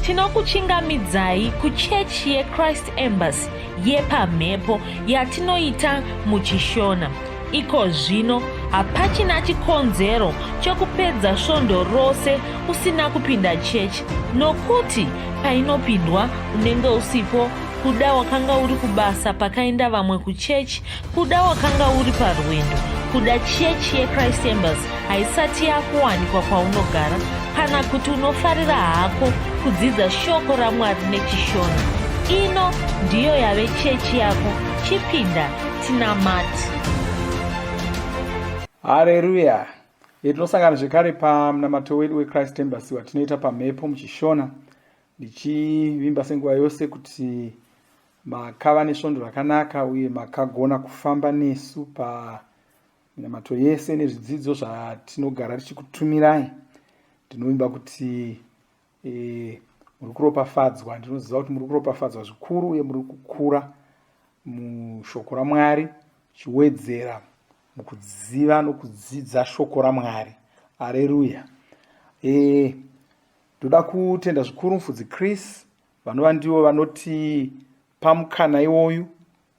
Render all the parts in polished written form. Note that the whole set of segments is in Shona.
tinokuchingamidzai kuchechi yeChrist Embassy yepamhepo yatinoita muchishona. Iko zvino hapachina chikonzero chokupedza svondo rose usina kupinda chechi, nokuti painopindwa unenge usipo, kuda wakanga uri kubasa pakaenda vamwe kuchechi, kuda wakanga uri parwendo, kuda chechi yeChrist Embassy haisati yakuwanikwa kwaunogara, kana kuti unofarira hako kudzidza shoko raMwari nechishona. Ino ndiyo yave chechi yako. Chipinda tinamati. Haleluya. Tinosangana zvekare pamunamato wedu weChrist Embassy watinoita pamhepo muchishona, ndichivimba senguva yose kuti makava nesvondo rakanaka uye makagona kufamba nesu paminamato yese nezvidzidzo zvatinogara tichikutumirai. Ndinovimba kuti muri kuropafadzwa. Ndinoziva kuti muri kuropafadzwa zvikuru uye muri kukura mushoko raMwari, chiwedzera mukudziva nokudzidza shoko raMwari. Haleluya. Ndoda kutenda zvikuru mufudzi Chris vanova ndivo vanoti pamukana iwoyu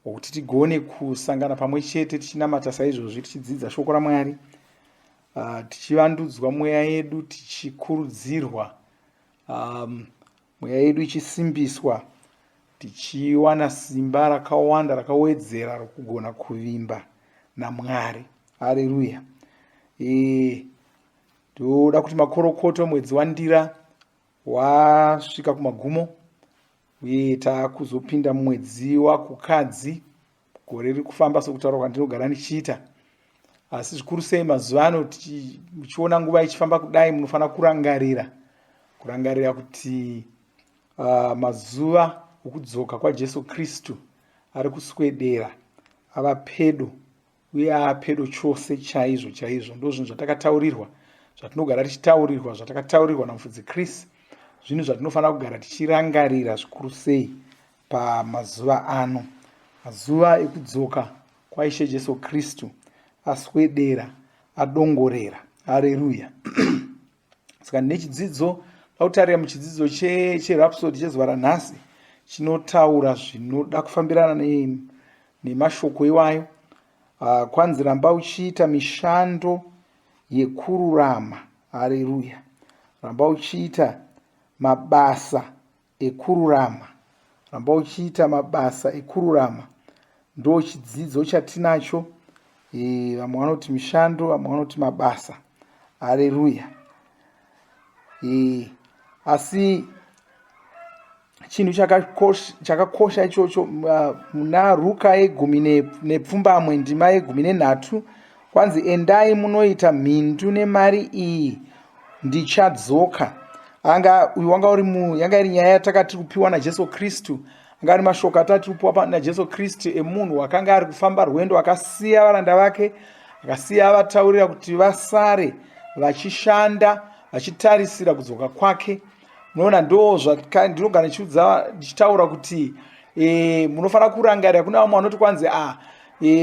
wokuti tigone kusangana pamwe chete tichinamata saizvozvi tichidzidza shoko raMwari, tichivandudzwa mweya yedu, tichikurudzirwa mweya yedu ichisimbiswa, tichiwana simba rakawanda rakawedzera rokugona kuvimba naMwari. Haleluya. Ndoda kuti makorokoto mwedzi wandira wasvika kumagumo uye takuzopinda mumwedzi wakukadzi, gore riri kufamba sokutaura kwandinogara ndichiita. Asi zvikuru sei mazuva ano muchiona nguva ichifamba kudai, munofanira kurangarira kuti mazuva okudzoka kwaJesu Kristu ari kuswedera, ava pedo uye apedo chose chaizvo chaizvo. Ndo zvinhu zvatakataurirwa, zvatinogara tichitaurirwa, zvatakataurirwa namufudzi Chris, zvinhu zvatinofanira kugara tichirangarira zvikuru sei pamazuva ano, mazuva ekudzoka kwaIshe Jesu Kristu aswedera, adongorera. Haleluya. Saka nechidzidzo pautarira muchidzidzo cherhapsody chezuva ranhasi chinotaura zvinoda kufambirana nemashoko iwayo. Kwanzi ramba uchiita mishando yekururama. Haleluya. Ramba uchiita mabasa ekururama. Ramba uchiita mabasa ekururama. Ndo chidzidzo chatinacho. Vamwe vanoti mishando, vamwe vanoti mabasa. Haleluya. Asi chinhu chakakosha ichocho muna Ruka 10 ndima 13 kwanzi endai munoita mhindu nemari iyi ndichadzoka. Uyu yanga iri nyaya yatakati kupiwa naJesu Kristu, anga ari mashoko atati kupiwa naJesu Kristu emunhu wakanga ari kufamba rwendo, akasiya varanda vake, akasiya avataurira kuti vasare vachishanda vachitarisira kudzoka kwake. Munoona ndo ndinogara ndichitaura kuti munofanira kurangarira. Kuna vamwe vanoti kwanzi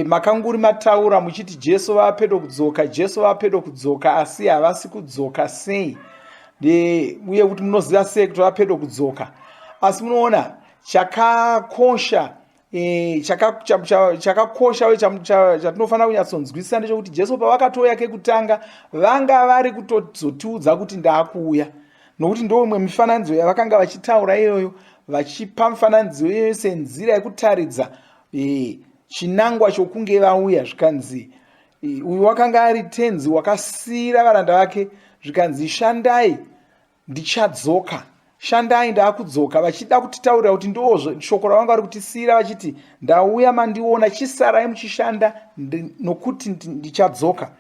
makanguri mataura muchiti Jesu vapedo kudzoka, Jesu vapedo kudzoka, asi havasi kudzoka sei? Uye kuti munoziva sei kuti vapedo kudzoka? Asi munoona chakakosha uye chatinofanira kunyatsonzwisisa ndechekuti Jesu pavakatouya kekutanga vanga vari kutozotiudza kuti ndaakuuya, nokuti ndo imwe mifananidzo yavakanga vachitaura iyoyo, vachipa mifananidzo iyoyo senzira yekutaridza chinangwa chokunge vauya. Zvikanzi uyu wakanga ari tenzi wakasiyira varanda vake, zvikanzi shandai ndichadzoka, shandai ndaakudzoka, vachida kutitaurira kuti ndozvo shoko ravanga vari kutisiyira vachiti ndauya mandiona, chisarai muchishanda nokuti ndichadzoka.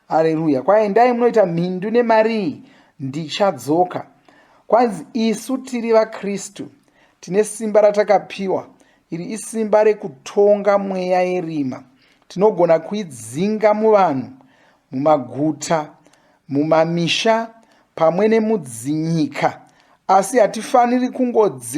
Haleluya. Kwaendai munoita mhindu nemari ndichadzoka. Kwanzi isu tiri vaKristu tine simba ratakapiwa, iri isimba rekutonga mweya yerima. Tinogona kuidzinga muvanhu, mumaguta, mumamisha, pamwe nemudzinyika. Asi hatifaniri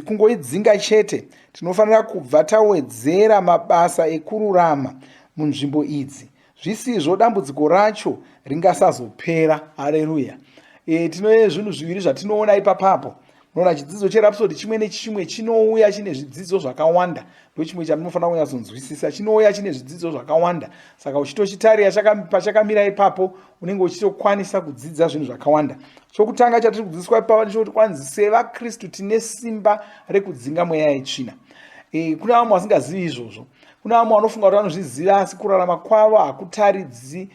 kungoidzinga chete, tinofanira kubva tawedzera mabasa ekururama munzvimbo idzi. Zvisizvo dambudziko racho ringasazopera. Haleluya. Tine zvinhu zviviri zvatinoona ipapapo. unoona chidzidzo cherapsodi chimwe nechimwe chinouya chine zvidzidzo zvakawanda. Ndo chimwe chandinofanira kunyatsonzwisisa, chinouya chine zvidzidzo zvakawanda. Saka uchitochitarira pachakamira ipapo unenge uchitokwanisa kudzidza zvinhu zvakawanda. Chokutanga chatiri kudzidziswa ipapo ndechekuti kwanzi sevaKristu tine simba rekudzinga mweya yetsvina. Kuna vamwe vasingazivi izvozvo. Kuna vamwe vanofunga kuti vanozviziva asi kurarama kwavo hakutaridzi,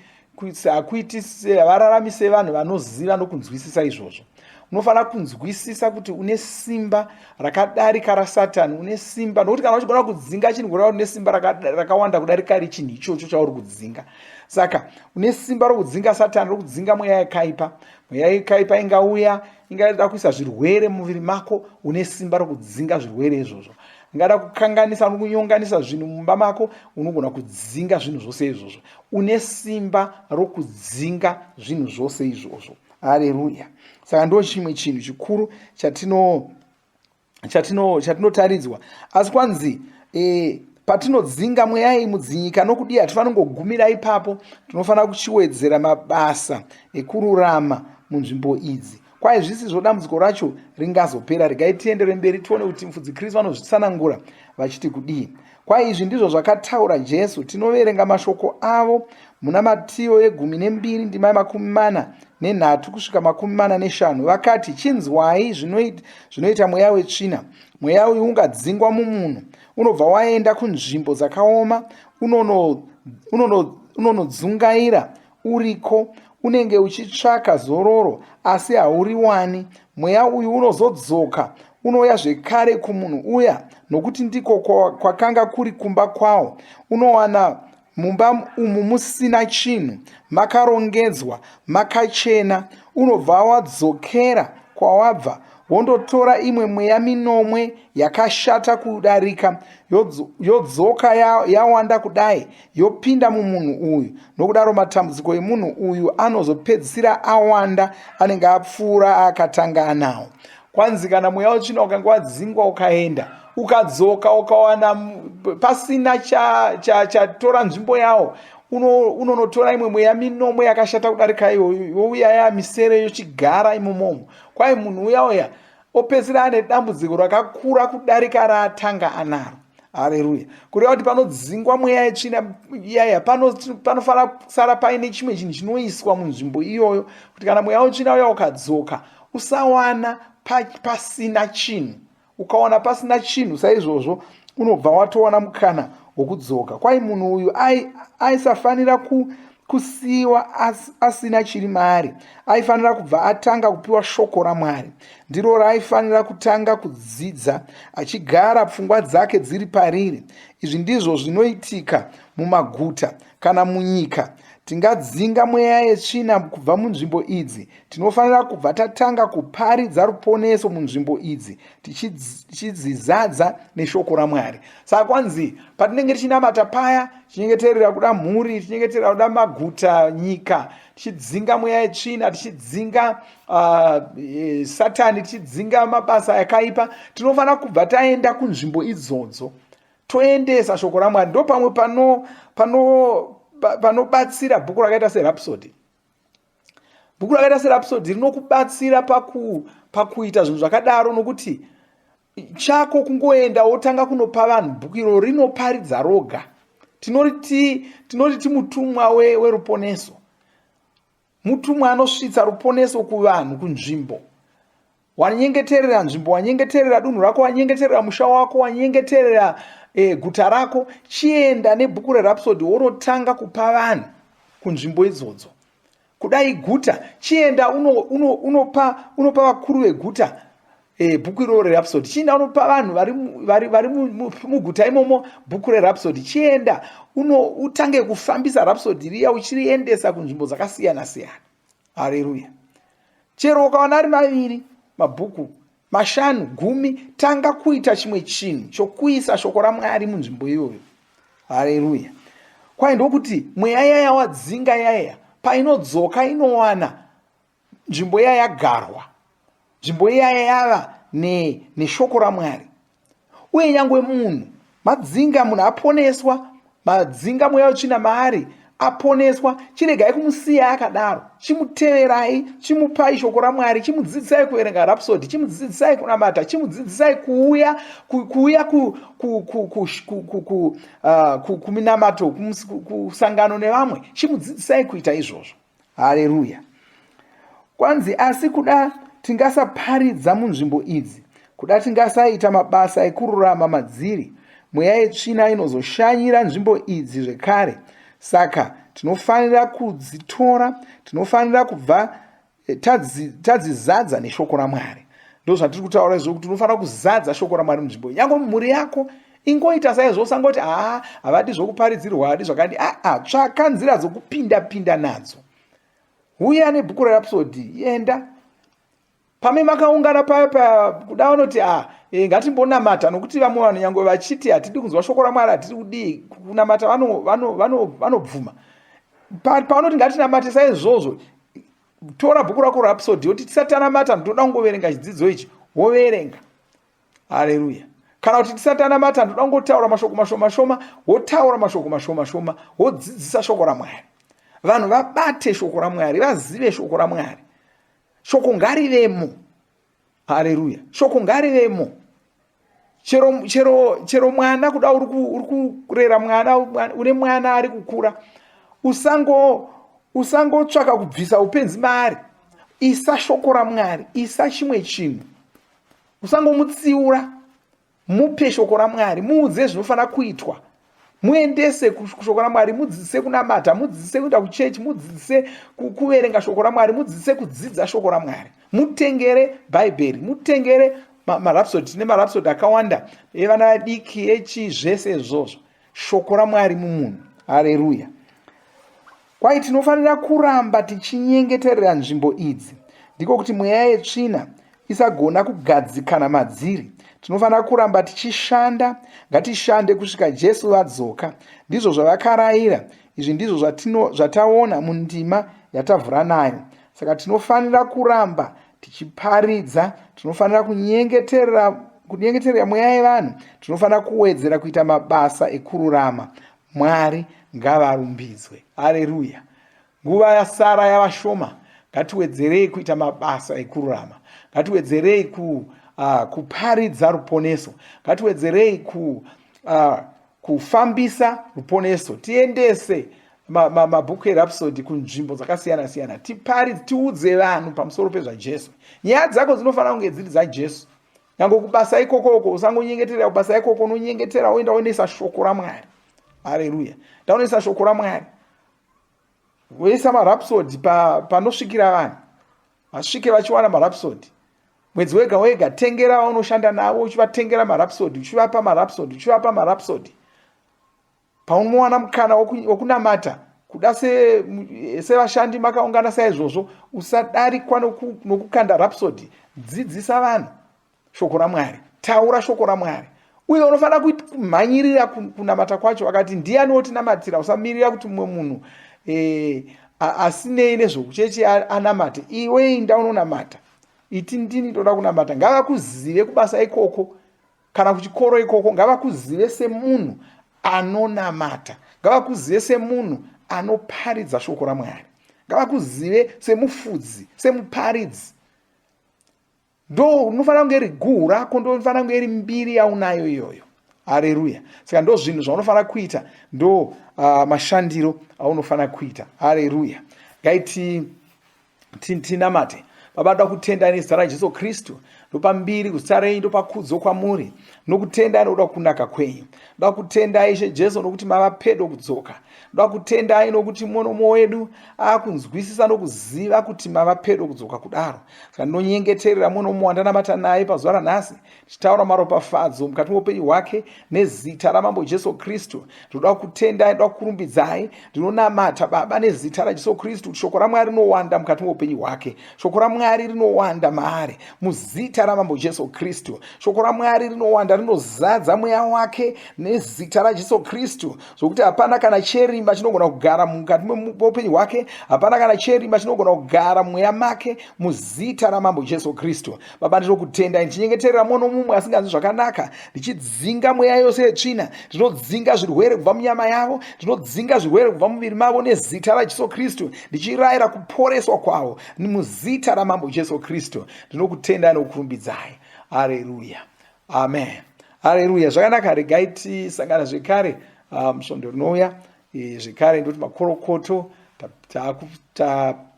hakuiti havararami sevanhu vanoziva nokunzwisisa izvozvo. Unofanira kunzwisisa kuti une simba rakadarika raSatani, une simba nokuti kana uchigona kudzinga chinhu kureva une simba rakawanda kudarika chinhu ichocho chauri kudzinga. Saka une simba rokudzinga Satani, rokudzinga mweya yakaipa. Mweya yakaipa ingauya ingada kuisa zvirwere muviri mako, une simba rokudzinga zvirwere izvozvo. Ingada kukanganisa nokunyonganisa zvinhu mumba mako, unogona kudzinga zvinhu zvose izvozvo. Une simba rokudzinga zvinhu zvose izvozvo. Haleluya. Saka ndo chimwe chinhu chikuru chatinotaridzwa. Asi kwanzi patinodzinga mweya iyi mudzinyika nokudii, hatifaniri kungogumira ipapo, tinofanira kuchiwedzera mabasa ekururama munzvimbo idzi. Kwai zvisizvo dambudziko racho ringazopera. Regai tiendere mberi tione kuti mufudzi Kristu vanozvitsanangura vachiti kudii. Kwai izvi ndizvo zvakataura Jesu. Tinoverenga mashoko avo muna Mateo 12:43 kusvika 45. Vakati, chinzwai zvinoita mweya wetsvina. Mweya uyu ungadzingwa mumunhu, unobva waenda kunzvimbo dzakaoma, unonodzungaira uriko, unenge uchitsvaka zororo asi hauriwani. Mweya uyu unozodzoka, unouya zvekare kumunhu uya, nokuti ndiko kwakanga kuri kumba kwawo. Unowana mumba umu musina chinhu, makarongedzwa, makachena. Unobva wadzokera kwawabva, wondotora imwe mweya minomwe yakashata kudarika, yodzoka yawanda kudai, yopinda mumunhu uyu. Nokudaro matambudziko emunhu uyu anozopedzisira awanda, anenge apfuura akatanga anawo. Kwanzi kana mweya wetsvina ukanga wadzingwa ukaenda, ukadzoka ukawana pasina chatora nzvimbo yawo, unonotora imwe mweya minomwe yakashata kudarika iyoyo, youya yamisere yochigara imomomo. Kwai munhu uya opedzisira ane dambudziko rakakura kudarika raatanga anaro. Haleluya. Kureva kuti panodzingwa mweya yetsvina iyaya, panofanira kusara paine chimwe chinhu chinoiswa munzvimbo iyoyo, kuti kana mweya wetsvina uya ukadzoka usawana pasina chinhu. Ukaona pasina chinhu saizvozvo, unobva watowana mukana wokudzoka. Kwai munhu uyu aisafanira kusiyiwa asina chiri maari. Aifanira kubva atanga kupiwa shoko raMwari. Ndiro raaifanira kutanga kudzidza, achigara pfungwa dzake dziri pariri. Izvi ndizvo zvinoitika mumaguta kana munyika. Tingadzinga mweya yetsvina kubva munzvimbo idzi, tinofanira kubva tatanga kuparidza ruponeso munzvimbo idzi, tichidzizadza neshoko raMwari. Saka kwanzi patinenge tichinamata paya, tichinyengeterera kuda mhuri, tichinyengeterera kuda maguta, nyika, tichidzinga mweya yetsvina, tichidzinga Satani, tichidzinga mabasa yakaipa, tinofanira kubva taenda kunzvimbo idzodzo, toendesa shoko raMwari. Ndo pamwe panobatsira bhuku rakaita serapsodi. Bhuku rakaita serapsodi rinokubatsira pakuita zvinhu zvakadaro, nokuti chako kungoenda wotanga kunopa vanhu bhuku iro, rinoparidza roga. Tinoti mutumwa weruponeso. Mutumwa anosvitsa ruponeso kuvanhu, kunzvimbo. Wanyengeterera nzvimbo, wanyengeterera dunhu rako, wanyengeterera musha wako, wanyengeterera guta rako, chienda nebhuku rerapsodi worotanga kupa vanhu kunzvimbo idzodzo. Kudai guta, chienda unopa vakuru veguta bhuku iro rerapsodi. Chienda unopa vanhu vari muguta imomo bhuku rerapsodi. Chienda utange kufambisa rapsodi riya uchiriendesa kunzvimbo dzakasiyana siyana. Haleluya. Chero ukawana ari maviri mabhuku, 5, 10, tanga kuita chimwe chinhu chokuisa shoko raMwari munzvimbo iyoyo. Haleluya. Kwai ndokuti mweya yaya wadzinga yaya, painodzoka inowana nzvimbo yaya yagarwa, nzvimbo yaya yava neshoko raMwari. Uye nyangwe munhu madzinga, munhu aponeswa, madzinga mweya wetsvina maari, aponeswa, chiregai kumusiya akadaro. Chimuteverai, chimupai shoko raMwari, chimudzidzisai kuverenga rhapsody, chimudzidzisai kunamata, chimudzidzisai kuuya kuminamato, kusangano nevamwe, chimudzidzisai kuita izvozvo. Haleluya. Kwanzi asi kuda tingasaparidza munzvimbo idzi, kuda tingasaita mabasa ekururama madziri, mweya yetsvina inozoshanyira nzvimbo idzi zvekare. Saka tinofanira kudzitora, tinofanira kubva tadzizadza neshoko raMwari. Ndozvatiri kutaura izvo, kuti tinofanira kuzadza shoko raMwari munzvimbo. Nyange mumhuri yako ingoita saizvo, usangoti havadi zvokuparidzirwa, havadi zvakadi. Tsvaka nzira dzokupinda nadzo. Uya nebhuku rerhapsody, enda pame makaungana paya kuda unoti ngatimbonamata, nokuti vamwe vanhu nyange vachiti hatidi kunzwa shoko raMwari, hatidi kudii kunamata, vanobvuma. Paunoti ngatinamate saizvozvo, tora bhuku rako rerhapsody yoti tisatanamata, ndoda kungoverenga chidzidzo ichi, woverenga. Haleluya. Kana kuti tisatanamata, ndoda kungotaura mashoko mashoma, wotaura mashoko mashoma, wodzidzisa shoko raMwari. Vanhu vabate shoko raMwari, vazive shoko raMwari. Shoko ngarivemo. Haleluya. Shoko ngarivemo. Chero mwana kuda uri kurera mwana, une mwana ari kukura, usangotsvaka kubvisa upenzi maari. Isa shoko raMwari, isa chimwe chinhu. Usangomutsiura, mupe shoko raMwari, muudze zvinofanira kuitwa. Muendese kushoko raMwari, mudzidzise kunamata, mudzidzise kuenda kuchechi, mudzidzise kuverenga shoko raMwari, mudzidzise kudzidza shoko raMwari. Mutengere bhaibheri, mutengere marhapsody. Tine marhapsody akawanda evana vadiki, echi, zvese izvozvo. Shoko raMwari mumunhu. Haleluya. Kwai tinofanira kuramba tichinyengeterera nzvimbo idzi, ndiko kuti mweya yetsvina isagona kugadzikana madziri. Tinofanira kuramba tichishanda, ngatishande kusvika Jesu vadzoka. Ndizvo zvavakarayira. Izvi ndizvo zvataona mundima yatavhura nayo. Saka tinofanira kuramba tichiparidza, tinofanira kunyengeterera mweya yevanhu, tinofanira kuwedzera kuita mabasa ekururama. Mwari ngavarumbidzwe. Haleluya. Nguva yasara yavashoma, ngatiwedzerei kuita mabasa ekururama. Ngatiwedzerei kuparidza ruponeso. Ngatiwedzerei kufambisa ruponeso. Tiendese mabhuku erhapsody kunzvimbo dzakasiyana-siyana. Tiudze vanhu pamusoro pezvaJesu. Nyaya dzako dzinofanira kunge dziri dzaJesu. Nyange kubasa ikoko usangonyengeterera kubasa ikoko, unonyengetera woenda woendesa shoko raMwari. Haleluya. Ndaonesa shoko raMwari. Woisa marhapsody panosvikira vanhu. Vasvike vachiwana marhapsody. Mwedzi wega wega tengera vaunoshanda navo, uchivatengera marhapsody, uchivapa marhapsody. Paunowana mukana wokunamata, kuda sevashandi makaungana saizvozvo, usadarikwa nokukanda rhapsody. Dzidzisa vanhu shoko raMwari, taura shoko raMwari. Uye unofanira kumhanyirira kunamata kwacho. Vakati ndiani wotinamatira, usamirira kuti mumwe munhu asinei nezvokuchechi anamate. Iwe enda unonamata. Iti ndini toda kunamata. Ngavakuzive kubasa ikoko, kana kuchikoro ikoko, ngavakuzive semunhu anonamata. Ngavakuzive semunhu anoparidza shoko raMwari. Ngavakuzive semufudzi, semuparidzi. Ndo unofanira kunge iri guhu rako, ndo unofanira kunge iri mbiri yaunayo iyoyo. Haleluya. Saka ndo zvinhu zvaunofanira kuita, ndo mashandiro aunofanira kuita. Haleluya. Ngaiti tinamate. Baba, ndoda kutenda nezita raJesu Kristu. Ndopambiri kuzita renyu, ndopakudzo kwamuri. Nokutenda nokuda kunaka kwenyu. Ndoda kutenda Ishe Jesu nokuti mava pedo kudzoka. Ndoda kutenda nokuti muono wedu akunzwisisa nokuziva kuti mava pedo kudzoka kudaro. Saka ndinonyengeterera muono wandanamata naye pazuva ranhasi, tichitaura maropafadzo mukati meupenyu hwake nezita ramambo Jesu Kristu. Ndoda kutenda, ndoda kurumbidzai, ndinonamata Baba nezita raJesu Kristu kuti shoko raMwari rinowanda mukati meupenyu hwake. Shoko raMwari raMwari rinowanda maari muzita raMambo Jesu Kristu. Shoko raMwari rinowanda, rinozadza mweya wake nezita raJesu Kristu, zvokuti hapana kana cherimba chinogona kugara mukati meupenyu hwake, hapana kana cherimba chinogona kugara mweya make muzita raMambo Jesu Kristu. Baba, ndinokutenda ndichinyengeterera muno mumwe asinganzi zvakanaka, ndichidzinga mweya yose yetsvina, ndinodzinga zvirwere kubva munyama yavo, ndinodzinga zvirwere kubva muviri mavo nezita raJesu Kristu, ndichirayira kuporeswa kwavo muzita raMambo Jesu Kristu. Ndinokutenda nokurumbidzai. Haleluya, amen, haleluya. Zvakanaka, regai tisangana zvekare musvondo rinouya zvekare. Ndoti makorokoto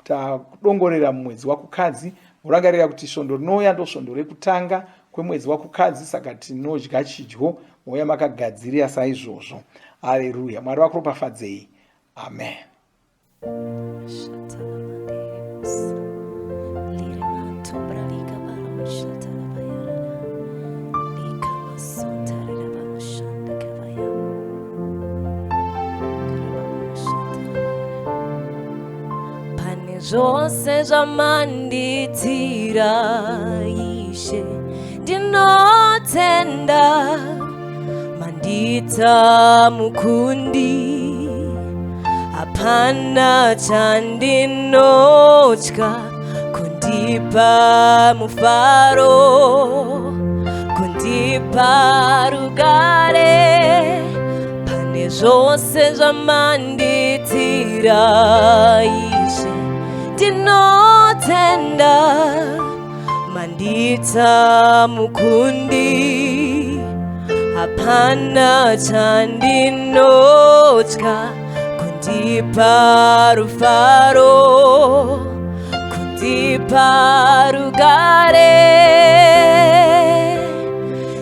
takudongorera mumwedzi wakukadzi. Murangarira kuti svondo rinouya ndo svondo rekutanga kwemwedzi wakukadzi, saka tinodya chidyo mouya makagadzirira saizvozvo. Haleluya, Mwari vakuropafadzei. Amen. Zvose zvamanditira Ishe ndinotenda, mandita mukundi, hapana chandinotya, kundipa mufaro, kundipa rugare. Pane zvose zvamanditira Ishe ndinotenda, mandita mukundi, hapana chandinotya, kundipa rufaro, kundipa rugare.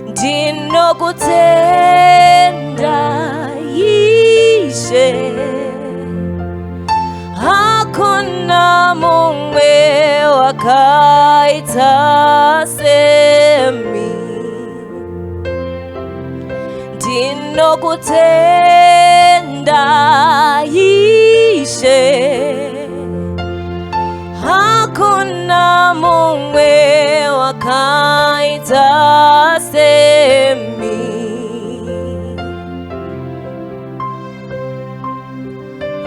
Ndinokutenda Ishe, hakuna mumwe wakaita semi. Ndinokutenda Ishe, hakuna mumwe wakaita semi.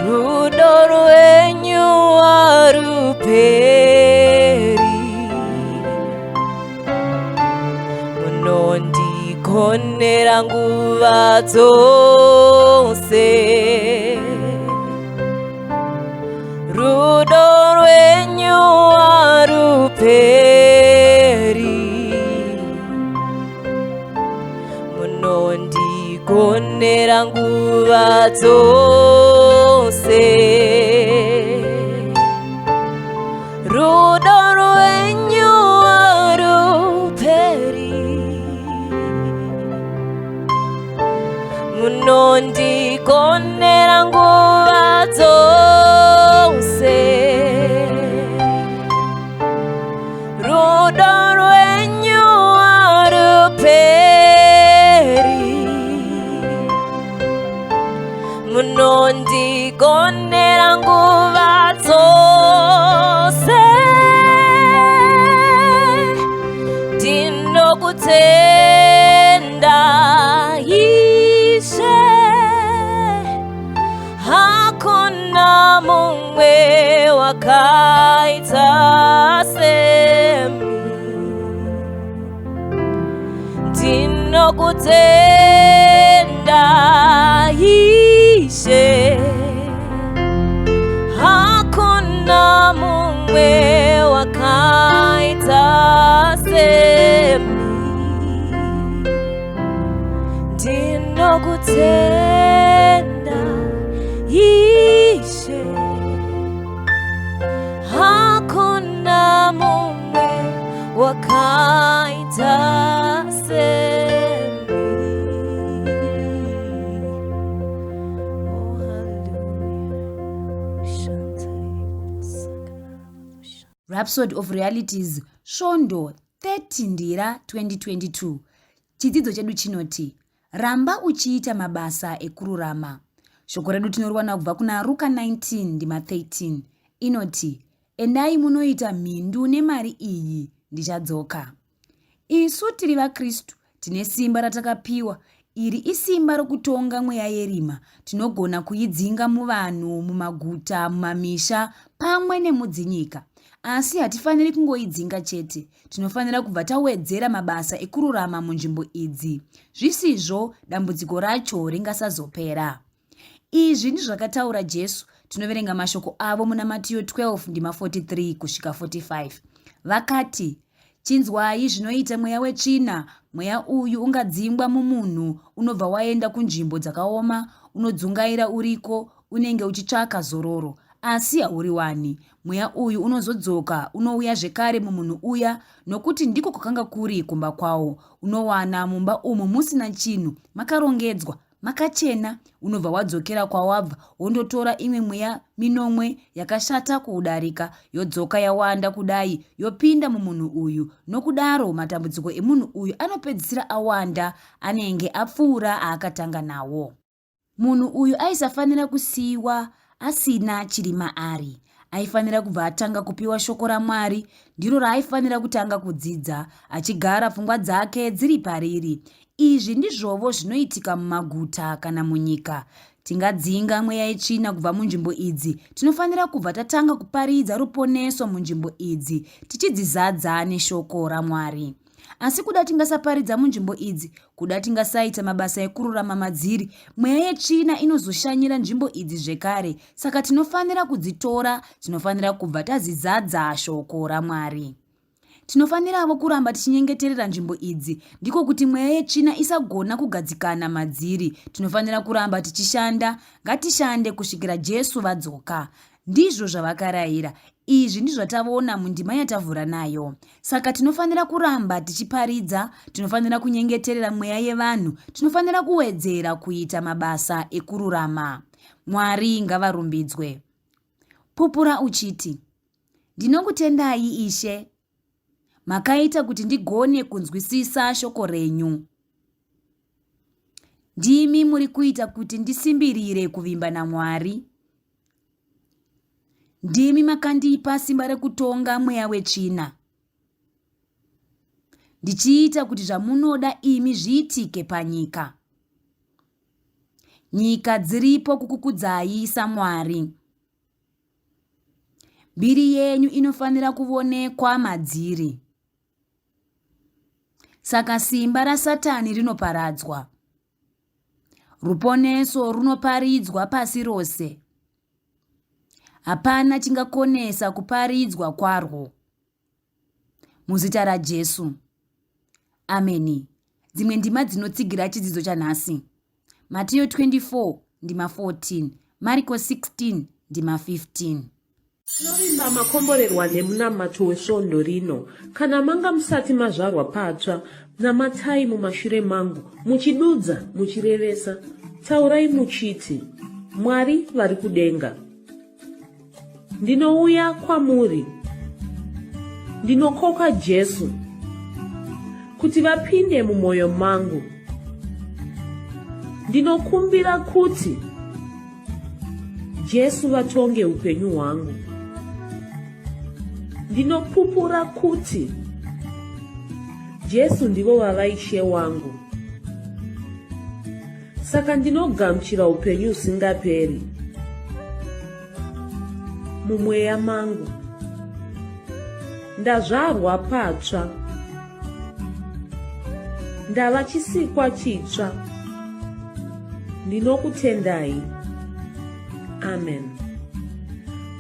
Rudo rwenyu haruperi, munondikonera nguva dzose. Rudo rwenyu haruperi, munondikonera nguva dzose. Rudo rwenyu haruperi, munondikonera nguva dzose. Rudo rwenyu haruperi, munondikonera nguva dzose. Ndinokutenda Ishe, hakuna mumwe wakaita semi. Ndinokutenda Ishe, hakuna mumwe wakaita semi. Ndinokutenda Ishe, hakuna mumwe wakaita semi. Oh, hallelujah. Rhapsody of Realities, svondo 30 Ndira 2022. Chidzidzo chedu chinoti ramba uchiita mabasa ekururama. Shoko redu tinoriwana kubva kuna Ruka 19:13 inoti, endai munoita mhindu nemari iyi, ndichadzoka. Isu tiri vaKristu tine simba ratakapiwa. Iri isimba rokutonga mweya yerima. Tinogona kuidzinga muvanhu, mumaguta, mumamisha pamwe nemudzinyika. Asi hatifaniri kungoidzinga chete. Tinofanira kubva tawedzera mabasa ekururama munzvimbo idzi. Zvisizvo dambudziko racho ringasazopera. Izvi ndizvakataura Jesu. Tinoverenga mashoko avo muna Matiyo 12:43 kusvika 45. Vakati, chinzwai zvinoita mweya wetsvina. Mweya uyu ungadzingwa mumunhu, unobva waenda kunzvimbo dzakaoma, unodzungaira uriko, unenge uchitsvaka zororo, asi hauri wani. Mweya uyu unozodzoka, unouya zvekare mumunhu uya, nokuti ndiko kwakanga kuri kumba kwawo. Unowana mumba umu musina chinhu, makarongedzwa, makachena. Unobva wadzokera kwawabva, wondotora imwe mweya minomwe yakashata kuudarika, yodzoka yawanda kudai, yopinda mumunhu uyu. Nokudaro matambudziko emunhu uyu anopedzisira awanda, anenge apfuura aakatanga nawo. Munhu uyu aisafanira kusiyiwa asina chiri maari. Aifanira kubva atanga kupiwa shoko raMwari, ndiro raaifanira kutanga kudzidza, achigara pfungwa dzake dziri pariri. Izvi ndizvovo zvinoitika mumaguta kana munyika. Tingadzinga mweya yetsvina kubva munzvimbo idzi. Tinofanira kubva tatanga kuparidza ruponeso munzvimbo idzi, tichidzizadza neshoko raMwari. Asi kuda tingasaparidza munzvimbo idzi, kuda tingasaita mabasa ekururama madziri, mweya yetsvina inozoshanyira nzvimbo idzi zvekare. Saka tinofanira kudzitora, tinofanira kubva tazizadza shoko raMwari. Tinofanirawo kuramba tichinyengeterera nzvimbo idzi, ndiko kuti mweya yetsvina isagona kugadzikana madziri. Tinofanira kuramba tichishanda, ngatishande kusvikira Jesu vadzoka. Ndizvo zvavakarayira. Izvi ndizvo tavaona mundima yatavhura nayo. Saka tinofanira kuramba tichiparidza, tinofanira kunyengeterera mweya yevanhu, tinofanira kuwedzera kuita mabasa ekururama. Mwari ngavarumbidzwe. Pupura uchiti, ndinokutendai Ishe, makaita kuti ndigone kunzwisisa shoko renyu. Ndimi muri kuita kuti ndisimbirire kuvimba naMwari. Ndimi makandipa simba rekutonga mweya wetsvina, ndichiita kuti zvamunoda imi zviitike panyika. Nyika dziripo kukukudzai saMwari. Mbiri yenyu inofanira kuonekwa madziri. Saka simba raSatani rinoparadzwa, ruponeso runoparidzwa pasi rose. Hapana chingakonesa kuparidzwa kwarwo. Muzita raJesu. Ameni. Dzimwe ndima dzinotsigira chidzidzo chanhasi. Matiyo 24:14, Mariko 16:15. Tinovimba makomborerwa nemunamato wesvondo rino. Kana manga musati mazvarwa patsva, namatai mumashure mangu, muchidudza, muchirevesa. Taurai muchiti, Mwari vari kudenga, ndinouya kwamuri. Ndinokoka Jesu kuti vapinde mumwoyo mangu. Ndinokumbira kuti Jesu vatonge upenyu hwangu. Ndinopupura kuti Jesu ndivo vava Ishe wangu. Saka ndinogamuchira upenyu usingaperi mumweya mangu. Ndazvarwa patsva, ndava chisikwa chitsva. Ndinokutendai. Amen.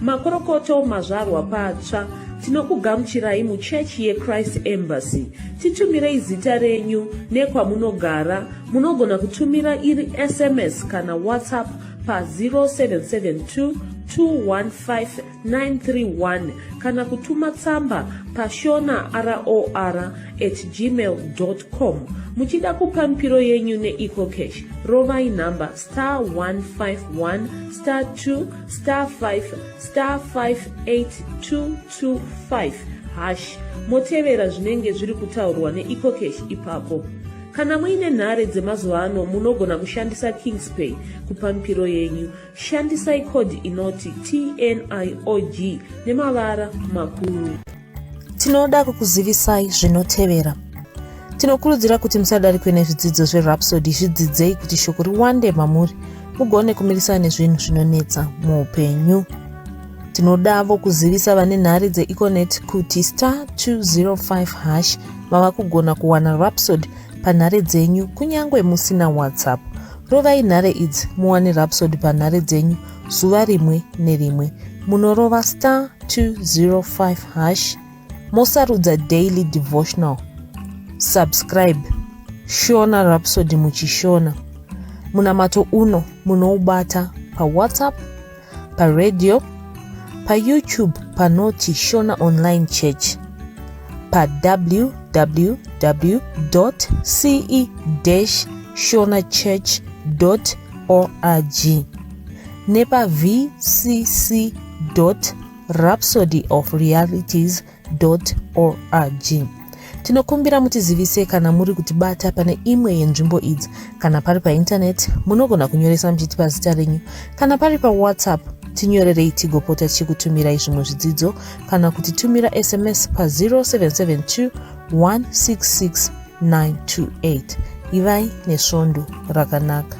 Makorokoto mazvarwa patsva, tinokugamuchirai muchechi yeChrist Embassy. Titumirei zita renyu nekwamunogara. Munogona kutumira iri SMS kana WhatsApp pa 0772215931 kana kutuma tsamba pa shona@gmail.com. Muchida kupa mpiro yenyu neEcocash, rovai namba *151*2*5*58225# motevera zvinenge zviri kutaurwa neEcocash ipapo. Kana muine nhare dzemazuva ano munogona kushandisa KingsPay kupamhiro yenyu. Shandisai kodhi inoti TNIOG nemavara makuru. Tinoda kukuzivisai zvinotevera. Tinokurudzira kuti musadarikwe nezvidzidzo zveRhapsody. Zvidzidzei kuti shoko riwande mamuri mugone kumirisana nezvinhu zvinonetsa muupenyu. Tinodavo kuzivisa vane nhare dzeEconet kuti *205# mava kugona kuwana Rhapsody panhare dzenyu kunyangwe musina WhatsApp. Rovai nhare idzi muwane Rhapsody panhare dzenyu zuva rimwe nerimwe. Munorova *205# mosarudza daily devotional. Subscribe. Shona Rhapsody muchishona. Munamato uno munoubata pa WhatsApp, pa radio, pa YouTube panoti Shona Online Church, pa www.ce-shonachurch.org, nepa vcc.rhapsodyofrealities.org. Tinokumbira mutizivise kana muri kutibata pane imwe yenzvimbo idzi. Kana pari painternet munogona kunyoresa muchitipa zita renyu. Kana pari pa WhatsApp tinyorerei tigopota tichikutumirai zvimwe zvidzidzo, kana kutitumira SMS pa 0772 166 928. Ivai nesvondo rakanaka.